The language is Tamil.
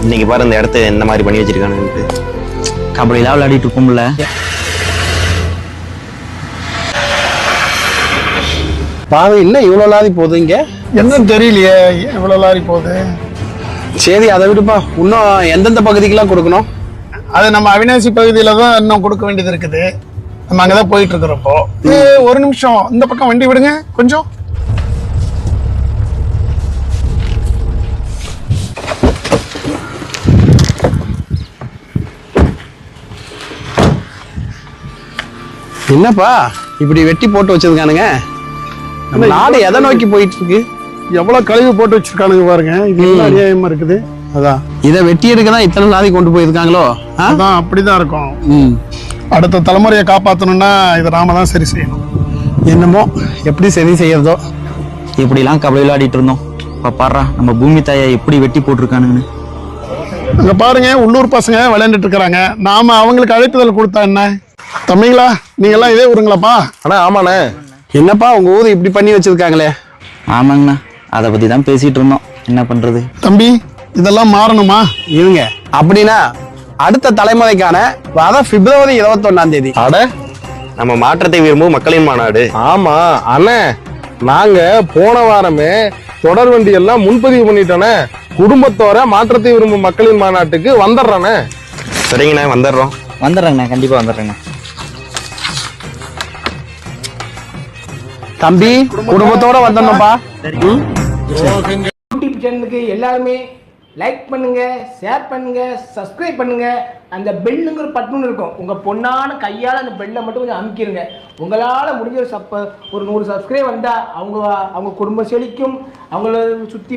இன்னைக்கு பாரு இந்த இடத்த என்ன மாதிரி பண்ணி வச்சிருக்கானு. கபடிலாம் விளையாடிட்டு இருப்போம்ல. பாவை என்ன இவ்வளவு லாரி போகுது இங்க? என்னன்னு தெரியலையே, இவ்வளவு லாரி போகுது. சரி அதை விடுப்பா. இன்னும் எந்தெந்த பகுதிக்கெல்லாம் கொடுக்கணும்? அது நம்ம அவினாசி பகுதியில தான் இன்னும் கொடுக்க வேண்டியது இருக்குது. நம்ம அங்கதான் போயிட்டு இருக்கிறப்போ. ஒரு நிமிஷம் இந்த பக்கம் வண்டி விடுங்க கொஞ்சம். என்னப்பா இப்படி வெட்டி போட்டு வச்சிருக்கானுங்க? நம்ம நாடு எதை நோக்கி போயிட்டு இருக்கு? எவ்வளவு கழிவு போட்டு வச்சிருக்கானுங்க பாருங்க. இது அநியாயமா இருக்குது. அதான் இதை வெட்டி எடுக்கதான் இத்தனை லாரி கொண்டு போயிருக்காங்களோ? அதான் அப்படிதான் இருக்கும். அடுத்த தலைமுறையை காப்பாற்றணும்னா இதை நாம தான் சரி செய்யணும். என்னமோ எப்படி சரி செய்யறதோ. இப்படிலாம் கபடி விளையாடிட்டு இருந்தோம். இப்ப பாடுறா நம்ம பூமி தாயை எப்படி வெட்டி போட்டிருக்கானுங்கன்னு. அங்க பாருங்க, உள்ளூர் பசங்க விளையாண்டுட்டு இருக்கிறாங்க. நாம அவங்களுக்கு அழைப்புதல் கொடுத்தா என்ன? தம்பிங்களா, நீங்க எல்லாம் இதே ஊருங்களாப்பா? அண்ணா ஆமாண்ணே. என்னப்பா உங்க ஊர் இப்படி பண்ணி வச்சிருக்காங்களே? ஆமாங்கண்ணா, அதை பத்தி தான் பேசிட்டு இருந்தோம். என்ன பண்றது தம்பி, இதெல்லாம் மாறணுமா? இருங்க. அப்படின்னா அடுத்த தலைமுறைக்கான பிப்ரவரி 21 அட, நம்ம மாற்றத்தை விரும்பும் மக்களின் மாநாடு. ஆமா அண்ணே, நாங்க போன வாரமே தொடர் வண்டி எல்லாம் முன்பதிவு பண்ணிட்டோன்னே. குடும்பத்தோட மாற்றத்தை விரும்பும் மக்களின் மாநாட்டுக்கு வந்துடுறானே. சரிங்கண்ணா, வந்துடுறோம். வந்துடுறேங்கண்ணா, கண்டிப்பா வந்துடுறேங்கண்ணா. தம்பி குடும்பத்தோட வந்துடணும்பா. யூடியூப் சேனலுக்கு எல்லாருமே லைக் பண்ணுங்க, ஷேர் பண்ணுங்க, சப்ஸ்கிரைப் பண்ணுங்க. அந்த பெல்லுங்கிற பட்டன் இருக்கும், உங்க பொண்ணான கையால் அந்த பெல்லை மட்டும் கொஞ்சம் அமுக்கிடுங்க. உங்களால் முடிஞ்ச ஒரு 100 சப்ஸ்கிரைப் வந்தால் அவங்க குடும்பம் செழிக்கும். அவங்கள சுற்றி